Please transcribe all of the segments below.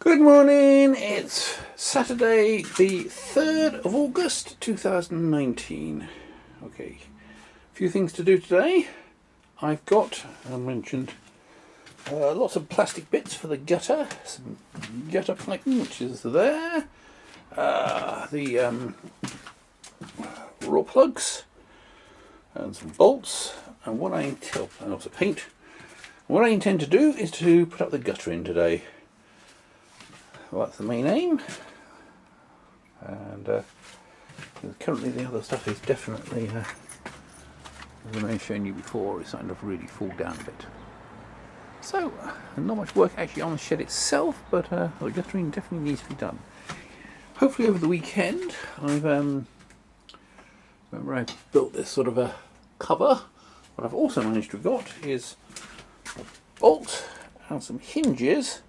Good morning, it's Saturday the 3rd of August 2019. Okay, a few things to do today. I've got, I mentioned, lots of plastic bits for the gutter, some gutter piping which is there, the raw plugs and some bolts, and and also paint. What I intend to do is to put up the gutter in today. Well, that's the main aim, and currently the other stuff is definitely, as I've shown you before, it's starting to really fall down a bit. So, not much work actually on the shed itself, but the guttering definitely needs to be done. Hopefully over the weekend. Remember I built this sort of a cover. What I've also managed to have got is a bolt and some hinges.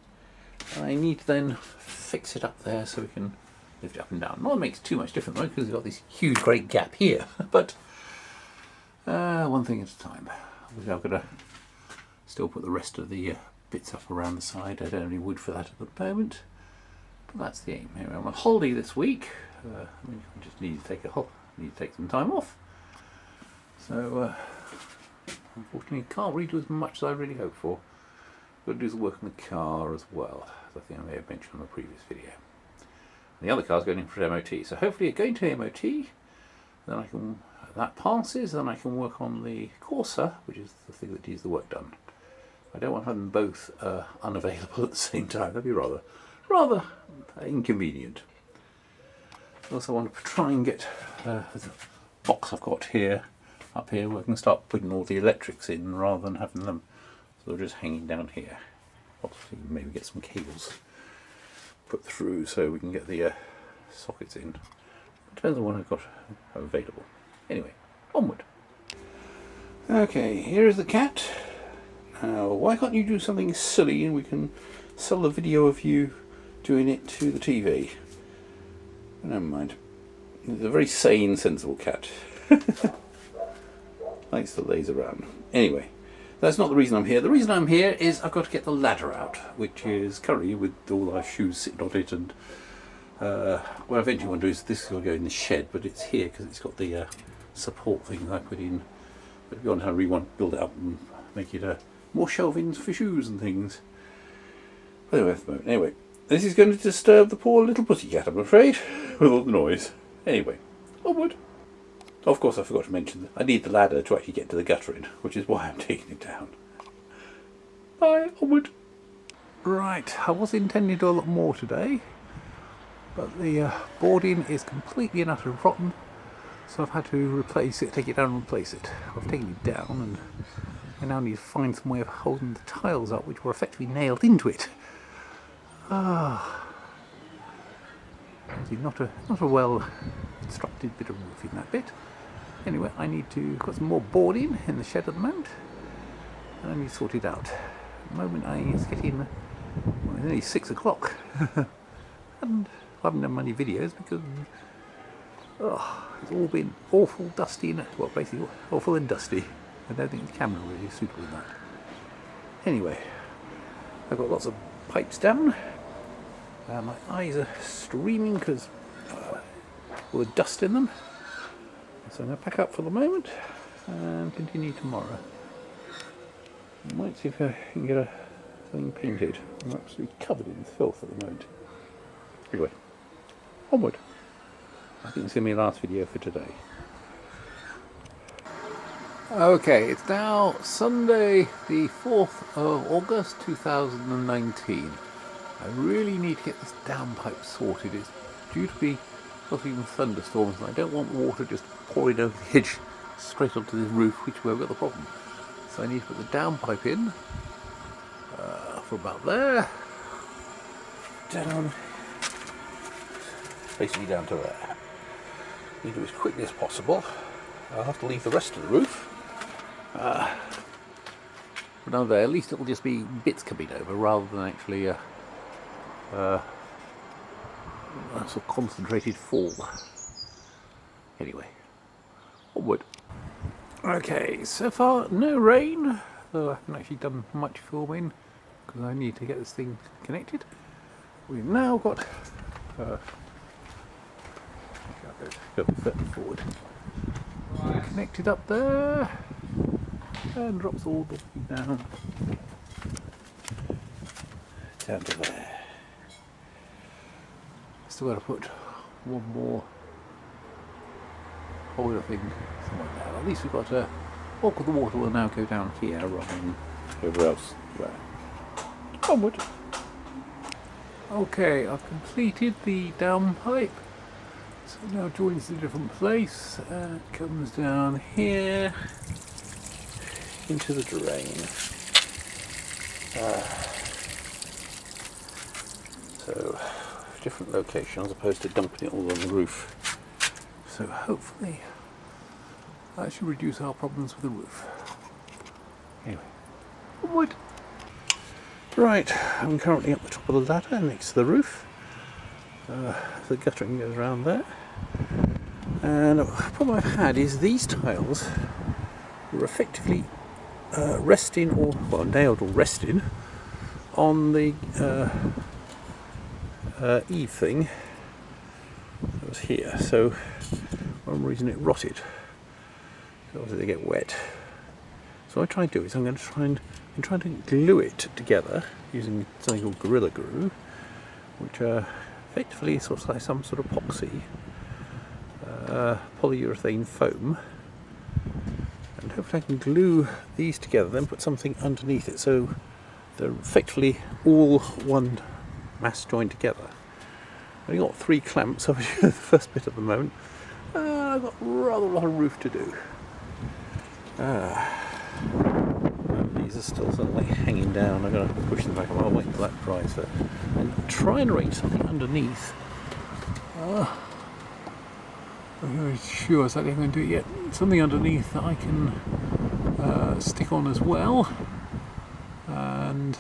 I need to then fix it up there so we can lift it up and down. Not that it makes too much difference though, because we've got this huge great gap here, but one thing at a time. Obviously I've got to still put the rest of the bits up around the side. I don't have any wood for that at the moment, but that's the aim. Anyway, I'm on holiday this week. I just need to take some time off. So unfortunately can't really do as much as I really hoped for. Got to do some work on the car as well, as I think I may have mentioned on the previous video. And the other car's going in for MOT, so hopefully going to MOT, then that passes, then I can work on the Corsa, which is the thing that needs the work done. I don't want to have them both unavailable at the same time. That'd be rather inconvenient. Also, I want to try and get the box I've got up here where I can start putting all the electrics in rather than having them they're just hanging down here. Obviously, maybe get some cables put through so we can get the sockets in. Depends on what I've got available. Anyway, onward. Okay, here is the cat. Now, why can't you do something silly and we can sell a video of you doing it to the TV? Never mind. It's a very sane, sensible cat. Likes to laze around. Anyway. That's not the reason I'm here. The reason I'm here is I've got to get the ladder out, which is currently with all our shoes sitting on it, and what I eventually want to do is this is going to go in the shed, but it's here because it's got the support thing I put in. But if you really want to build it up and make it more shelvings for shoes and things. But anyway, at the moment. Anyway, this is going to disturb the poor little pussycat, I'm afraid, with all the noise. Anyway, onward. Of course, I forgot to mention that I need the ladder to actually get to the guttering, which is why I'm taking it down. Bye, onward. Right, I was intending to do a lot more today, but the boarding is completely and utterly rotten, so I've had to replace it, take it down and replace it. I've taken it down, and I now need to find some way of holding the tiles up, which were effectively nailed into it. Not a well constructed bit of roof in that bit. Anyway, got some more boarding in the shed at the moment, and I need to sort it out. At the moment it's getting, it's nearly 6 o'clock, and I haven't done many videos because it's all been awful dusty, well basically awful and dusty. I don't think the camera really is suitable in that. Anyway, I've got lots of pipes down, my eyes are streaming because all the dust in them. So I'm going to pack up for the moment and continue tomorrow. I might see if I can get something painted. I'm absolutely covered in filth at the moment. Anyway, onward. I think it's going to be the last video for today. Okay, it's now Sunday the 4th of August 2019. I really need to get this downpipe sorted. It's due to be even thunderstorms, and I don't want water just pouring over the edge straight onto the roof, which where we've got the problem. So I need to put the downpipe in for about there, down, basically down to there. Need to do it as quickly as possible. I'll have to leave the rest of the roof. But now there, at least it'll just be bits coming over rather than actually a sort of concentrated fall. Anyway, onward. Okay, so far no rain, though I haven't actually done much filming because I need to get this thing connected. we've now got go further forward. Connected up there and drops all the way down to there. Still got to put one more holder thing somewhere there. At least we've got a bulk of the water will now go down here rather than everywhere else. Onward. Okay, I've completed the downpipe. So it now joins a different place and it comes down here into the drain. So different location as opposed to dumping it all on the roof. So hopefully that should reduce our problems with the roof. Anyway, onward. Right, I'm currently up the top of the ladder next to the roof. The guttering goes around there. And the problem I've had is these tiles were effectively resting, or well, nailed or resting on the eave thing that was here. So for one reason it rotted. So obviously they get wet. So what I try to do is I'm trying to glue it together using something called Gorilla Glue, which effectively sort of like some sort of epoxy polyurethane foam, and hopefully I can glue these together, then put something underneath it so they're effectively all one mass joined together. I've only got 3 clamps over the first bit at the moment. I've got rather a lot of roof to do. These are still sort of like hanging down. I'm going to push them back. I'll wait until that dries first and try and arrange something underneath. I'm not really sure exactly how I'm going to do it yet. Something underneath that I can stick on as well, and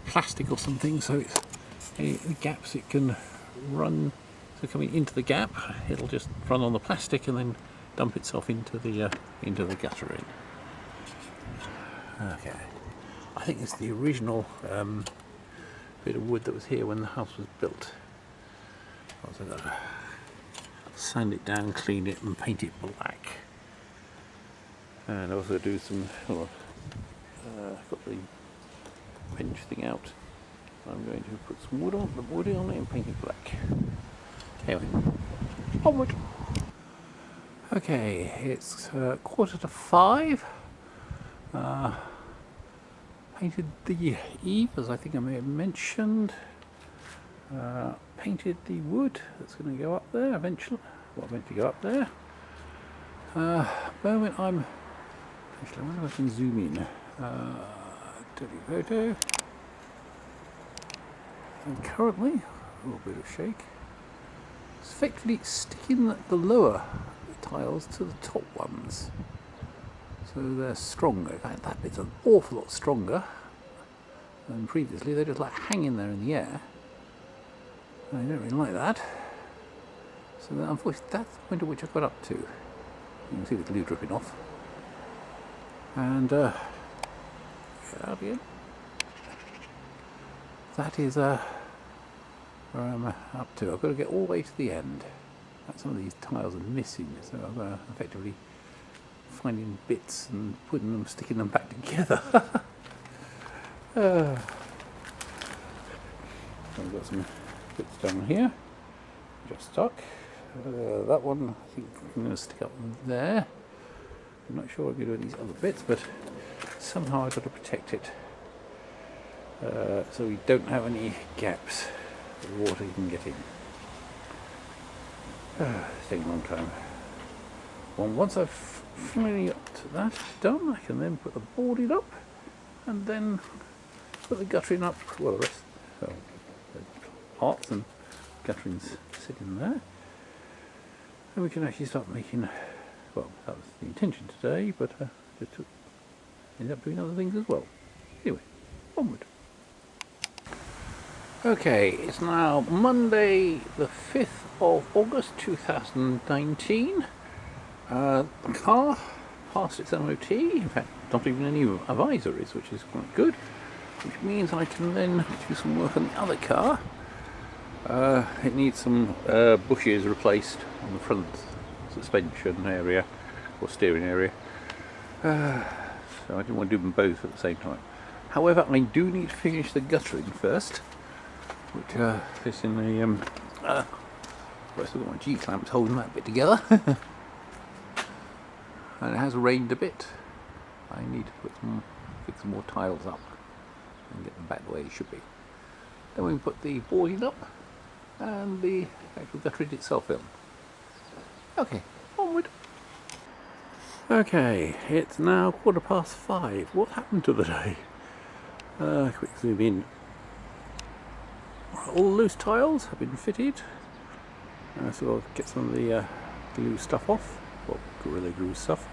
plastic or something, so it's any gaps it can run. So coming into the gap, it'll just run on the plastic and then dump itself into the guttering. Okay, I think it's the original bit of wood that was here when the house was built. Also got to sand it down, clean it, and paint it black. And also do some. Got the bench thing out. I'm going to put some wood on it and paint it black. Anyway, onward. Okay, it's 4:45. Painted the eave, as I think I may have mentioned. Painted the wood that's going to go up there eventually. Well, eventually go up there. Moment I'm. Actually, I wonder if I can zoom in. Photo. And currently, a little bit of shake. It's effectively sticking the lower tiles to the top ones, so they're stronger. In fact, that bit's an awful lot stronger than previously. They're just like hanging there in the air. I don't really like that. So that, unfortunately, that's the point at which I got up to. You can see the glue dripping off. And get out again. That is where I'm up to. I've got to get all the way to the end. Some of these tiles are missing, so I've got to effectively finding bits and putting them, sticking them back together. I've got some bits down here, just stuck. That one I think I'm going to stick up there. I'm not sure what I'm going to do with these other bits, but somehow I've got to protect it so we don't have any gaps that the water can get in. It's taking a long time. Well, once I've finally got that done, I can then put the boarding up and then put the guttering up. Well, the rest, the parts and gutterings sitting there. And we can actually start making, well, that was the intention today, but just ended up doing other things as well. Anyway, onward. Okay, it's now Monday the 5th of August 2019. The car passed its MOT, in fact not even any advisories, which is quite good. which means I can then do some work on the other car. It needs some bushes replaced on the front suspension area or steering area, so I didn't want to do them both at the same time. However, I do need to finish the guttering first, which is in the I've still got my G-clamps holding that bit together. And it has rained a bit. I need to fix some more tiles up and get them back the way it should be. Then we can put the boarding up and the actual guttering itself in. Okay, onward. Okay, it's now 5:15. What happened to the day? Quick zoom in. All loose tiles have been fitted. So I'll get some of the glue stuff off. Well, Gorilla Glue stuff.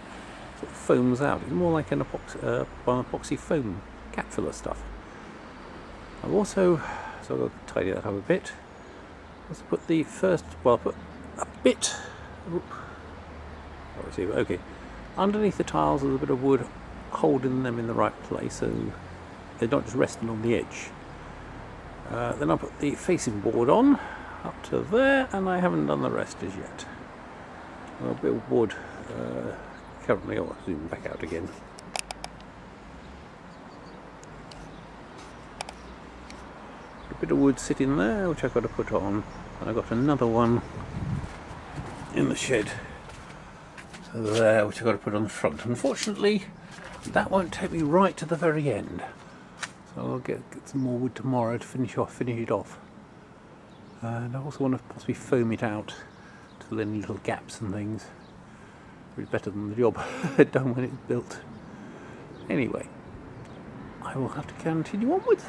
Sort of foams out. It's more like an epoxy foam cap filler stuff. I've also, so I'll tidy that up a bit. Let's put the first, well, I'll put a bit, okay, underneath the tiles there's a bit of wood holding them in the right place so they're not just resting on the edge. Then I'll put the facing board on up to there, and I haven't done the rest as yet. A bit of wood currently, I'll zoom back out again. A bit of wood sitting there which I've got to put on, and I've got another one in the shed so there which I've got to put on the front. Unfortunately that won't take me right to the very end, so I'll get some more wood tomorrow to finish it off. And I also want to possibly foam it out to fill in little gaps and things. It's better than the job done when it's built. Anyway, I will have to continue onwards.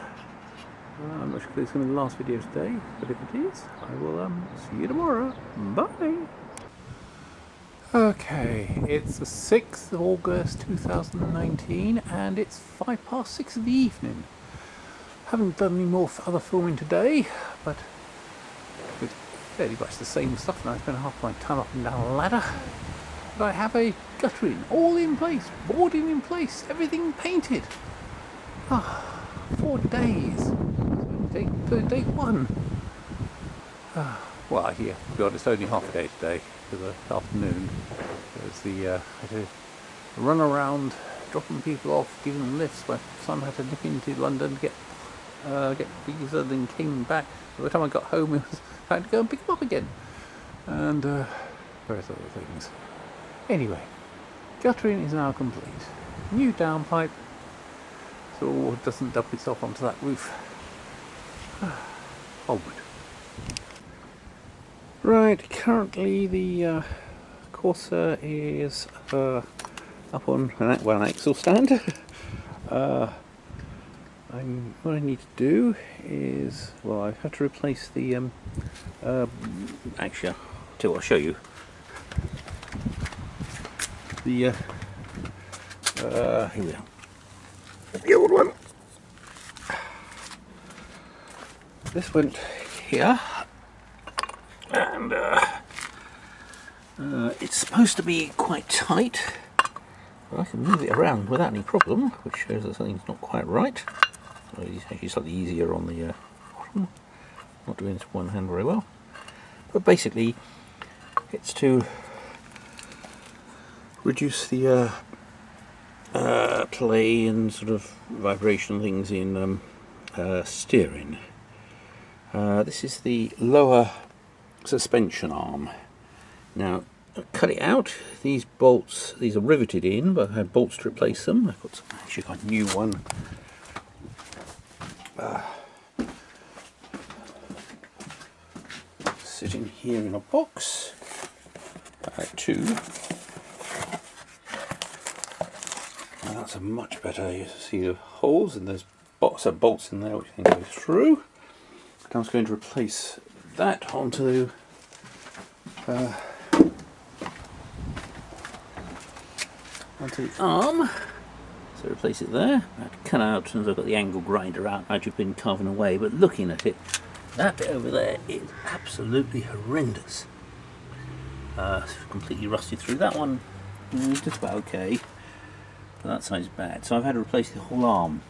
I'm not sure if it's going to be the last video today, but if it is, I will see you tomorrow. Bye! Okay, it's the 6th of August 2019 and it's 6:05 of the evening. Haven't done any more other filming today, but it's fairly much the same stuff. Now I spent half my time up and down a ladder. But I have a guttering all in place, boarding in place, everything painted. 4 days. Day 1. Well, yeah, to be honest, only half a day today for the afternoon. Because I had to run around dropping people off, giving them lifts. My son had to nip into London to get visa, then came back. By the time I got home, it was time to go and pick him up again, and various other things. Anyway, guttering is now complete. New downpipe, so the water doesn't dump itself onto that roof. Onward. Right, currently the Corsa is up on an axle stand. What I need to do is, well, I've had to replace the actually, I'll show you the here we are, the old one. This went here, and it's supposed to be quite tight, but I can move it around without any problem, which shows that something's not quite right. So it's actually slightly easier on the bottom. Not doing this one hand very well, but basically it's to reduce the play and sort of vibration things in steering. This is the lower suspension arm. Now, I cut it out. These bolts, these are riveted in, but I had bolts to replace them. Actually got a new one. Sitting here in a box. I had 2. Now that's a much better. You see the holes, and there's bolts in there which can go through. I was going to replace that onto the arm. So replace it there. I had to cut out as soon as I've got the angle grinder out. I've just been carving away, but looking at it, that bit over there is absolutely horrendous. It's completely rusted through. That one is just about okay, but that side's bad. So I've had to replace the whole arm.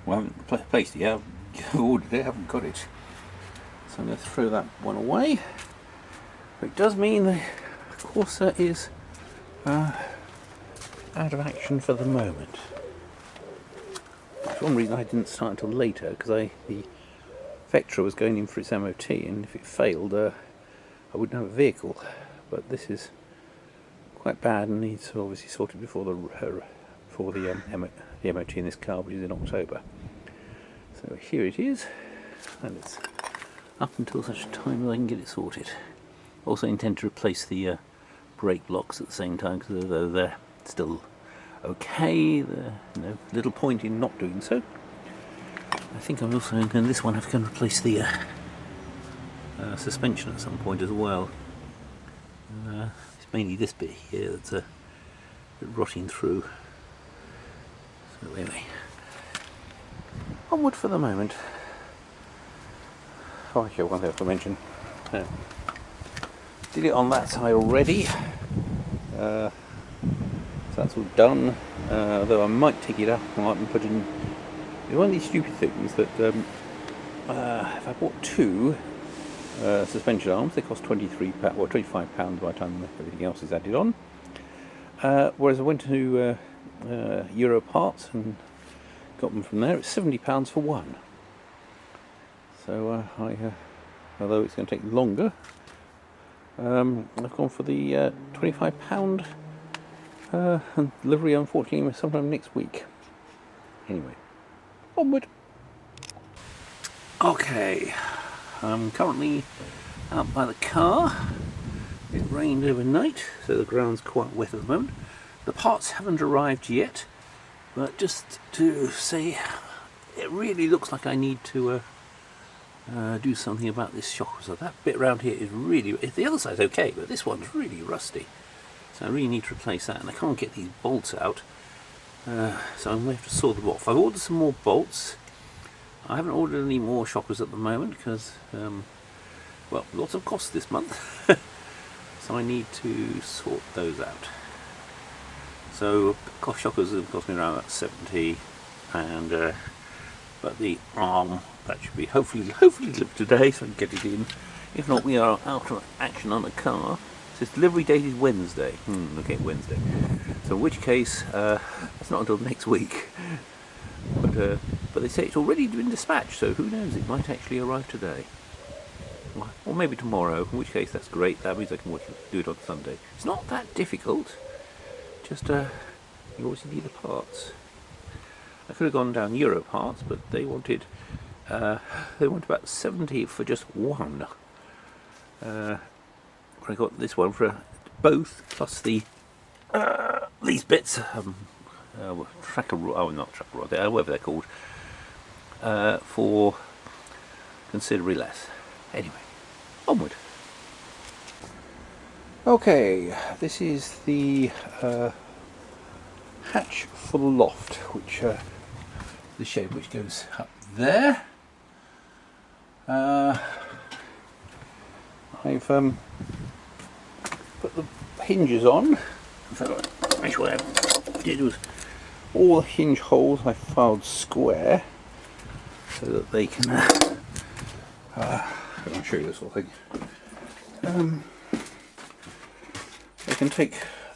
Well, I haven't placed it yet. I've ordered it, I haven't got it. So I'm going to throw that one away. But it does mean the Corsa is out of action for the moment. For one reason I didn't start until later, because the Vectra was going in for its MOT, and if it failed, I wouldn't have a vehicle. But this is quite bad and needs to obviously sorted before the MOT in this car, which is in October. So here it is, and it's up until such time that I can get it sorted. Also intend to replace the brake blocks at the same time, because although they're still okay, there's little point in not doing so. I think I'm also going this one have to replace the suspension at some point as well. It's mainly this bit here that's rotting through. So anyway, onward for the moment. Oh, okay, one thing I have to mention. Did it on that side already. So that's all done. Though I might take it up and put in. It's one of these stupid things that if I bought two suspension arms, they cost £23 or £25 by the time everything else is added on. Whereas I went to Euro Parts and got them from there. It's £70 for one. So although it's going to take longer, I've gone for the £25 and delivery, unfortunately, sometime next week. Anyway, onward. Okay, I'm currently out by the car. It rained overnight, so the ground's quite wet at the moment. The parts haven't arrived yet, but just to say, it really looks like I need to do something about this shock. So that bit around here is really, the other side's okay, but this one's really rusty. So I really need to replace that, and I can't get these bolts out, so I'm going to have to saw them off. I've ordered some more bolts. I haven't ordered any more shockers at the moment because, well, lots of costs this month, so I need to sort those out. So shockers have cost me around about 70, and but the arm, that should be hopefully delivered today, so I can get it in. If not, we are out of action on the car. So its delivery date is Wednesday. Okay, Wednesday. So in which case, it's not until next week. But they say it's already been dispatched, so who knows? It might actually arrive today, or maybe tomorrow. In which case, that's great. That means I can do it on Sunday. It's not that difficult. Just you obviously need the parts. I could have gone down Euro Parts, but they want about 70 for just one. I got this one for both, plus the these bits, tracker rod, not tracker rod, whatever they're called, for considerably less. Anyway, onward. Okay, this is the hatch for the loft, which the shed which goes up there. I've put the hinges on. In fact, actually what I did was all the hinge holes I filed square so that they can I'll show you this whole thing. They can take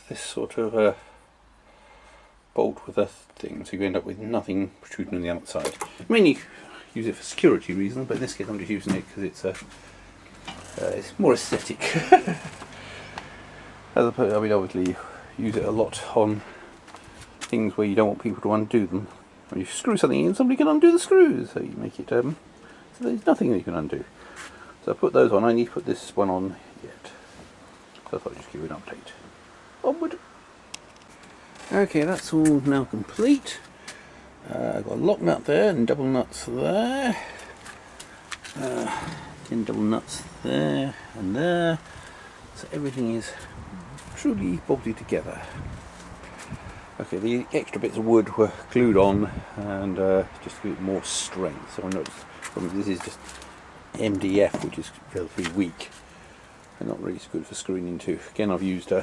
this sort of bolt with a thing, so you end up with nothing protruding on the outside. Mainly use it for security reasons, but in this case I'm just using it because it's more aesthetic. As opposed, I mean, obviously use it a lot on things where you don't want people to undo them. When you screw something in, somebody can undo the screws, so you make it so there's nothing that you can undo. So I put those on. I need to put this one on yet. So I thought I'd just give you an update. Onward. Okay, that's all now complete. I've got a lock nut there and double nuts there. 10 double nuts there and there. So everything is truly bolted together. Okay, the extra bits of wood were glued on and just to give it more strength. So I noticed this is just MDF, which is relatively weak and not really so good for screwing into. Again, I've used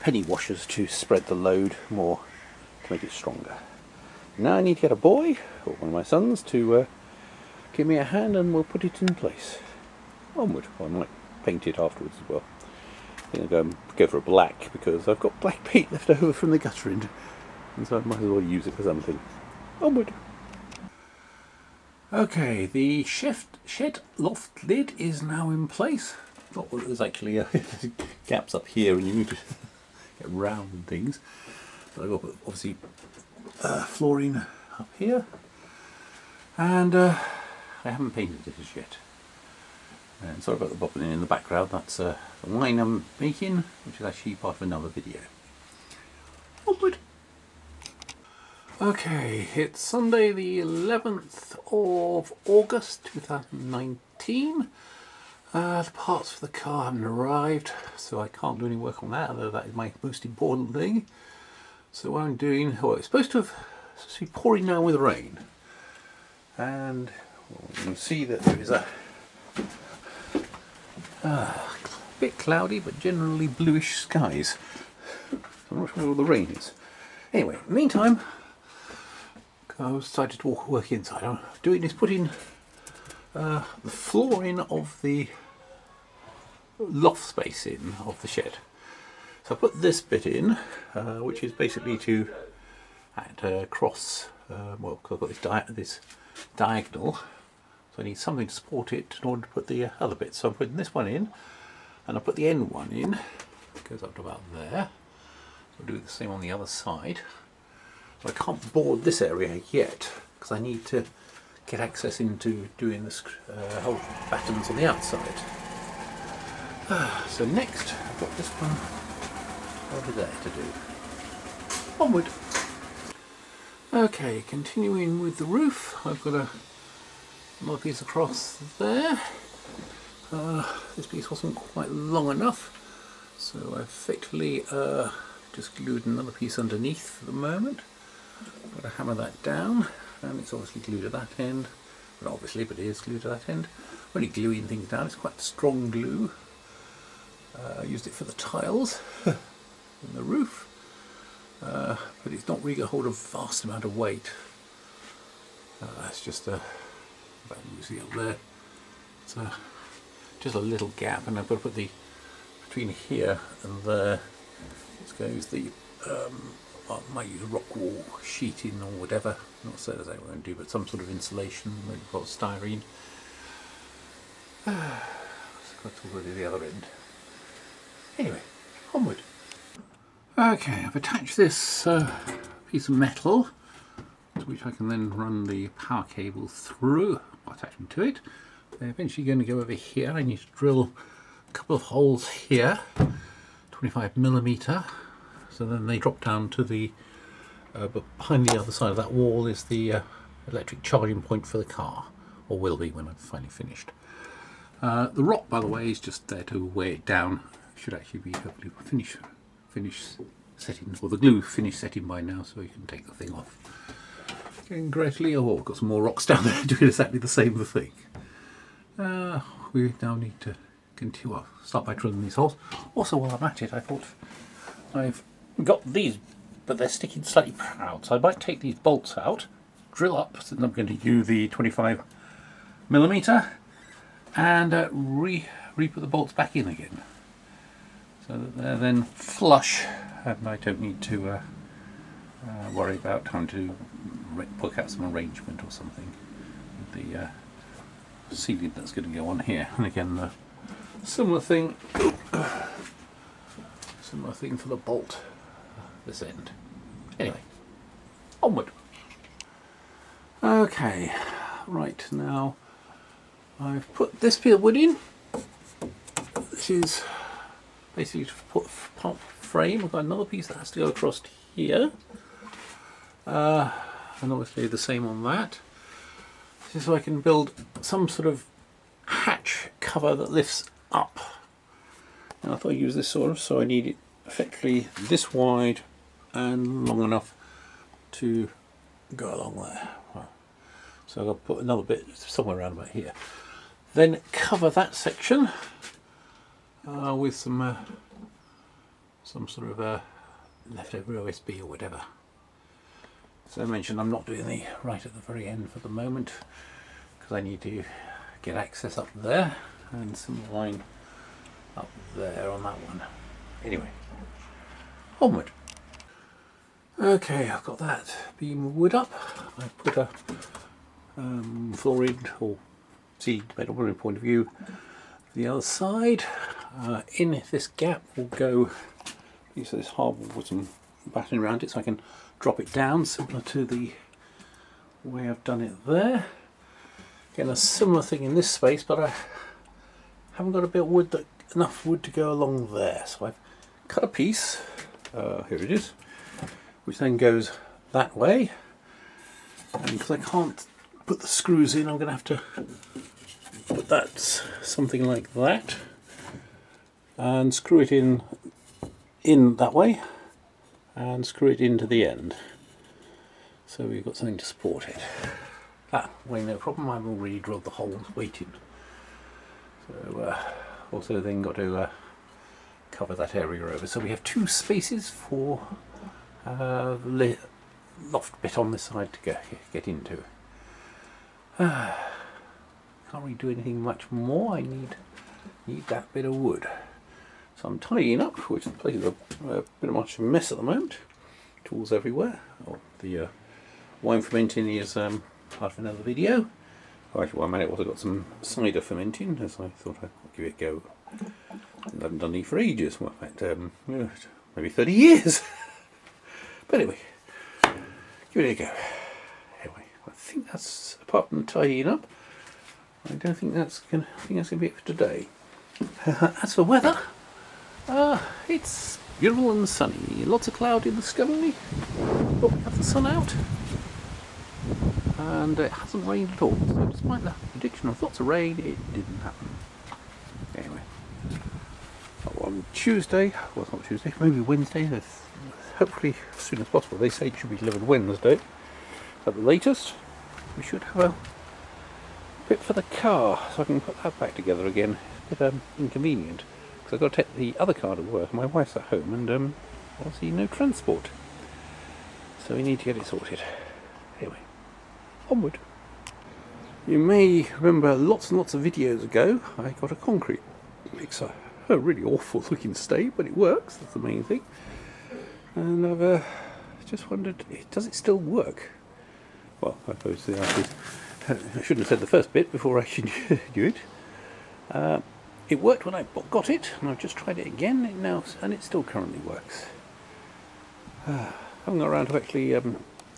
penny washers to spread the load more to make it stronger. Now I need to get a boy, or one of my sons, to give me a hand and we'll put it in place. Onward. I might paint it afterwards as well. I think I'll go for a black because I've got black paint left over from the guttering, and so I might as well use it for something. Onward. Okay, the shed loft lid is now in place. Not that there's actually gaps up here and you need to get round things. But I've got obviously flooring up here, and I haven't painted it as yet. And sorry about the bubbling in the background, that's the wine I'm making, which is actually part of another video. Onward! Okay, it's Sunday the 11th of August 2019. The parts for the car haven't arrived, so I can't do any work on that, although that is my most important thing. So what I'm doing, well, it's supposed to be pouring down with rain. And well, you can see that there is a bit cloudy, but generally bluish skies. So I'm not sure where all the rain is. Anyway, in the meantime, I decided to work inside. I'm doing is putting the flooring of the loft space in of the shed. So I put this bit in, which is basically to add cross. Well, because I've got this diagonal, so I need something to support it in order to put the other bits. So I'm putting this one in, and I put the end one in. It goes up to about there. So I'll do the same on the other side. I can't board this area yet because I need to get access into doing this whole battens on the outside. So next I've got this one over there to do. Onward! Okay, continuing with the roof, I've got another piece across there. This piece wasn't quite long enough, so I effectively just glued another piece underneath for the moment. Got to hammer that down, and it's obviously glued at that end. But obviously, but it is glued at that end. When you're gluing things down, it's quite strong glue. I used it for the tiles in the roof, but it's not really going to hold a vast amount of weight. It's just you see up there. It's just a little gap, and I've got to put the between here and there. This goes the. I might use rock wall sheeting or whatever, not certain as I won't do, but some sort of insulation, maybe polystyrene. Got to go to the other end. Anyway, onward. Okay, I've attached this piece of metal, to which I can then run the power cable through, attachment to it. They're eventually going to go over here. I need to drill a couple of holes here, 25mm. So then they drop down to the, but behind the other side of that wall is the electric charging point for the car, or will be when I've finally finished. The rock, by the way, is just there to weigh it down. Should actually be hopefully finished setting, or the glue finished setting by now, so you can take the thing off. Getting gradually, oh, I've got some more rocks down there doing exactly the same thing. We now need to continue. Well, start by drilling these holes. Also, while I'm at it, I thought I've got these, but they're sticking slightly proud, so I might take these bolts out, drill up, so I'm going to use the 25mm, and re-put the bolts back in again, so that they're then flush, and I don't need to worry about trying to work out some arrangement or something with the sealing that's going to go on here. And again, the similar thing for the bolt this end. Anyway, onward. Okay, right, now I've put this bit of wood in. This is basically to put top frame. I've got another piece that has to go across here, and obviously the same on that. This is so I can build some sort of hatch cover that lifts up. And I thought I'd use this sort of, so I need it effectively this wide and long enough to go along there. So I'll put another bit somewhere around about here. Then cover that section with some sort of leftover OSB or whatever. So I mentioned I'm not doing the right at the very end for the moment because I need to get access up there and some line up there on that one. Anyway, onward. Okay, I've got that beam of wood up. I put a florid or seed, depending on your point of view, the other side. In this gap will go a piece of this hardwood with some batting around it so I can drop it down, similar to the way I've done it there. Again, a similar thing in this space, but I haven't got a bit of wood enough wood to go along there. So I've cut a piece, here it is, which then goes that way. And because I can't put the screws in, I'm going to have to put that something like that and screw it in that way and screw it into the end. So we've got something to support it. That way no problem, I've already drilled the holes waiting. So also then got to cover that area over. So we have two spaces for the loft bit on this side to get into. Can't really do anything much more. I need that bit of wood. So I'm tidying up, which the place is a bit much of a mess at the moment. Tools everywhere. Oh, the wine fermenting is part of another video. Oh, actually, while I'm at it, I've also got some cider fermenting, as I thought I'd give it a go. I haven't done any for ages. Well, in fact, maybe 30 years. But anyway, give it a go. Anyway, I think that's, apart from tidying up, I don't think that's gonna. I think that's gonna be it for today. As for weather, it's beautiful and sunny. Lots of cloud in the sky. But we have the sun out, and it hasn't rained at all. So despite the prediction of lots of rain, it didn't happen. Anyway, on Tuesday, well, not Tuesday, maybe Wednesday. Hopefully as soon as possible. They say it should be delivered Wednesday at the latest. We should have a bit for the car, so I can put that back together again. It's a bit inconvenient because I've got to take the other car to work. My wife's at home and obviously no transport, so we need to get it sorted. Anyway, onward. You may remember lots and lots of videos ago I got a concrete mixer. A really awful looking state, but it works. That's the main thing. And I've just wondered, does it still work? Well, I suppose the answer is, I shouldn't have said the first bit before I actually knew it. It worked when I got it, and I've just tried it again and it still currently works. I haven't got around to actually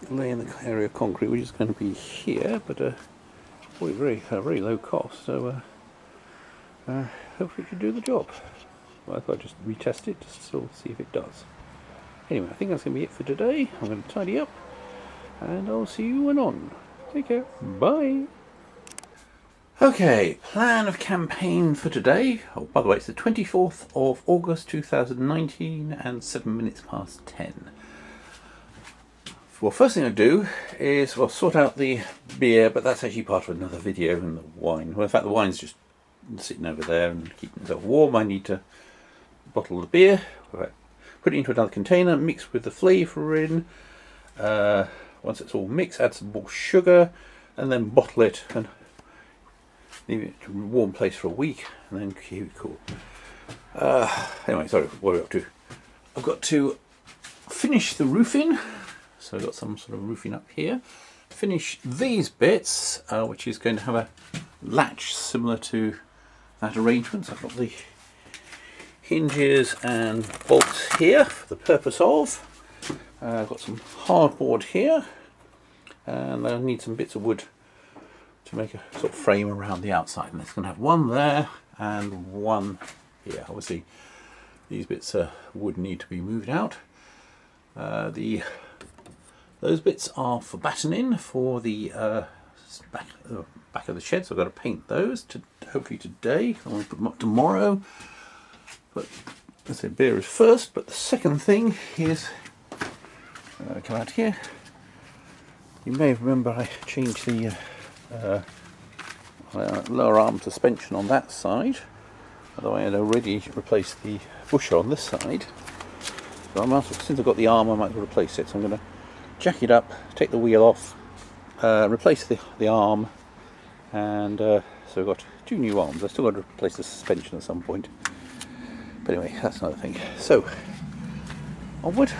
laying the area of concrete, which is going to be here, but very low cost, so hopefully it should do the job. Well, I thought I'd just retest it, just to see if it does. Anyway, I think that's going to be it for today. I'm going to tidy up, and I'll see you when on. Take care. Bye. Okay, plan of campaign for today. Oh, by the way, it's the 24th of August 2019 and 7 minutes past 10. Well, first thing I do is, well, sort out the beer, but that's actually part of another video, and the wine. Well, in fact, the wine's just sitting over there and keeping itself warm. I need to bottle the beer, put it into another container, mix with the flavour in. Once it's all mixed, add some more sugar, and then bottle it and leave it to a warm place for a week, and then keep it cool. Anyway, sorry, what are we up to? I've got to finish the roofing, so I've got some sort of roofing up here. Finish these bits, which is going to have a latch similar to that arrangement. So I've got the hinges and bolts here for the purpose of. I've got some hardboard here, and I need some bits of wood to make a sort of frame around the outside, and it's going to have one there and one here. Obviously these bits would need to be moved out. Those bits are for battening for the back of the shed, so I've got to paint those hopefully today. I want to put them up tomorrow, but let's say beer is first. But the second thing is come out here. You may remember I changed the lower arm suspension on that side, although I had already replaced the busher on this side. So since I've got the arm, I might as well replace it. So I'm going to jack it up, take the wheel off, replace the arm, and so we've got 2 new arms. I've still got to replace the suspension at some point, but anyway, that's another thing. So onward.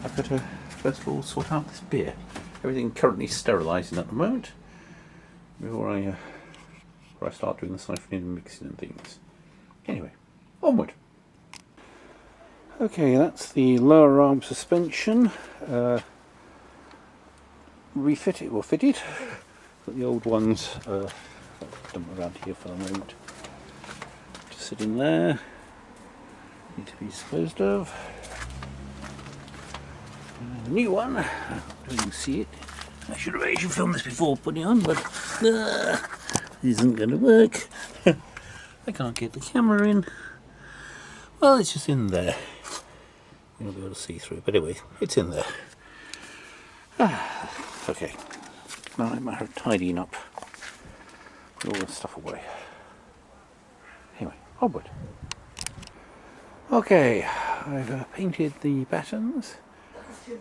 I've got to first of all sort out this beer. Everything currently sterilising at the moment before I start doing the siphoning and mixing and things. Anyway, onward. Okay, that's the lower arm suspension refitted or fitted. Got the old ones dump them around here for a moment. Just sitting there, need to be disposed of. And the new one, I don't even see it. I should have actually filmed this before putting it on, but isn't going to work. I can't get the camera in. Well, it's just in there. You'll be able to see through it, but anyway, it's in there. Okay, now I'm a matter of tidying up, put all this stuff away. Anyway, onward. Okay, I've painted the battens.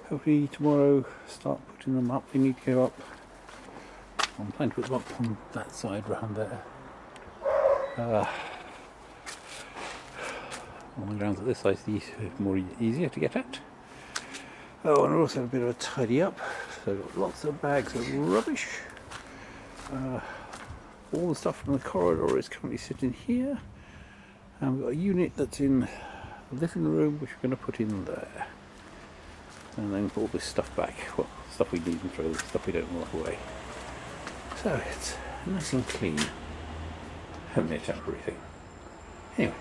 Hopefully tomorrow start putting them up. They need to go up. I'm planning to put them up on that side round there. On the grounds that this side is easier to get at. Oh, and also a bit of a tidy up. So I've got lots of bags of rubbish. All the stuff from the corridor is currently sitting here. And we've got a unit that's in the living room which we're going to put in there. And then put all this stuff back. Well, stuff we need and throw the stuff we don't want away. So it's nice and clean. Haven't it everything. Anyway,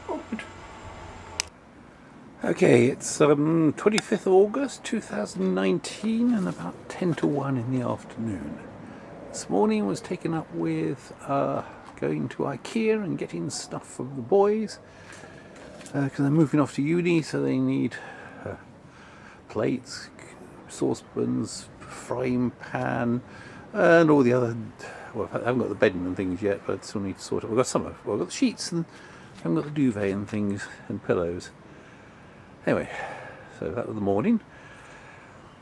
onward. Okay, it's 25th of August 2019 and about 10 to 1 in the afternoon. This morning was taken up with going to IKEA and getting stuff from the boys because they're moving off to uni, so they need plates, saucepans, frying pan, and all the other. Well, I haven't got the bedding and things yet, but I still need to sort it. We've got some of. Well, I've got the sheets and I haven't got the duvet and things and pillows. Anyway, so that was the morning.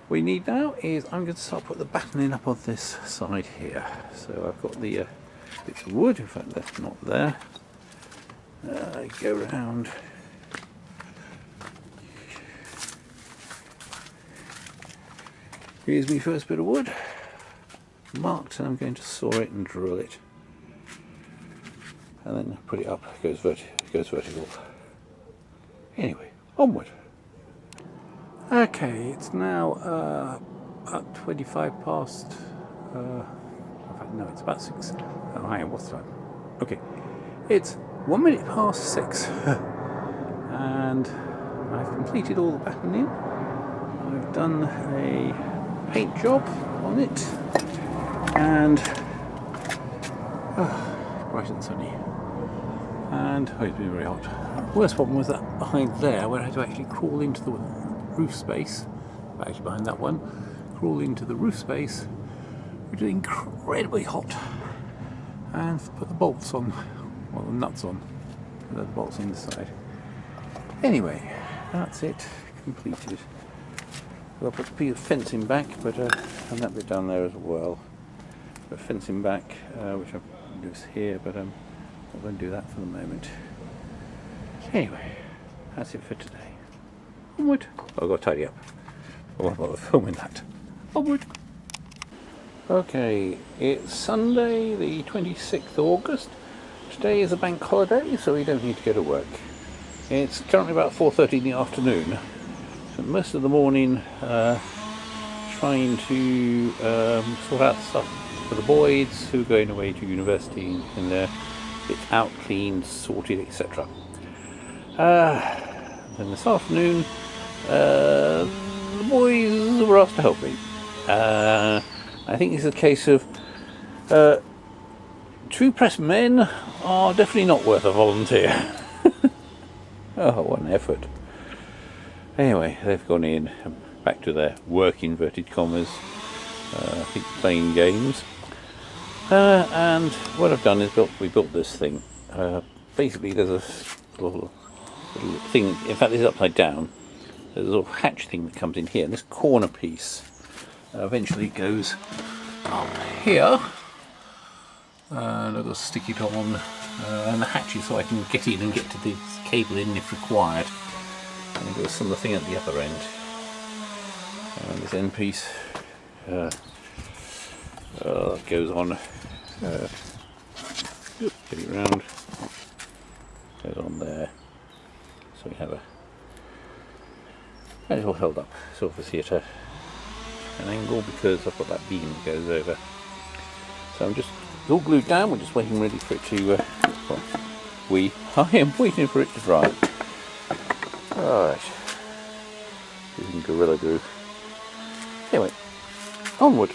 What we need now is I'm going to start putting the battening up on this side here. So I've got the bits of wood. In fact, that's not there. Go round. Here's my first bit of wood, marked, and I'm going to saw it and drill it, and then put it up. It goes vertical. Anyway, onward. Okay, it's now about 25 past. In fact, no, it's about 6. Oh, hang on, what's the time? Okay, it's 1 minute past 6, and I've completed all the battening. I've done a paint job on it, and bright and sunny, and it's been very hot. Worst problem was that behind there, where I had to actually crawl into the roof space, actually behind that one, crawl into the roof space, which is incredibly hot, and put the bolts on, well, the nuts on, the bolts on this side. Anyway, that's it, completed. I'll put the fencing back, but and that bit down there as well. Put fencing back, which I've used here, but I'm not going to do that for the moment. Anyway, that's it for today. Onward. I've got to tidy up. I'll bother filming that. Onward. Okay, it's Sunday, the 26th of August. Today is a bank holiday, so we don't need to go to work. It's currently about 4:30 in the afternoon. Most of the morning trying to sort out stuff for the boys who are going away to university and their bits out, cleaned, sorted, etc. Then this afternoon the boys were asked to help me. I think it's a case of true press men are definitely not worth a volunteer. Oh, what an effort. Anyway, they've gone in, back to their work, inverted commas, I think playing games. And what I've done is we built this thing. Basically there's a little thing, in fact this is upside down. there's a little hatch thing that comes in here, and this corner piece eventually goes up here, and I've got to stick it on and the hatches so I can get in and get to the cable in if required. And there's got some thing at the other end, and this end piece that goes on. Get it round, goes on there, so we have it's all held up. It's obviously at an angle because I've got that beam that goes over. So it's all glued down. We're just waiting ready for it to. I am waiting for it to dry. Alright, using Gorilla Glue. Anyway, onward.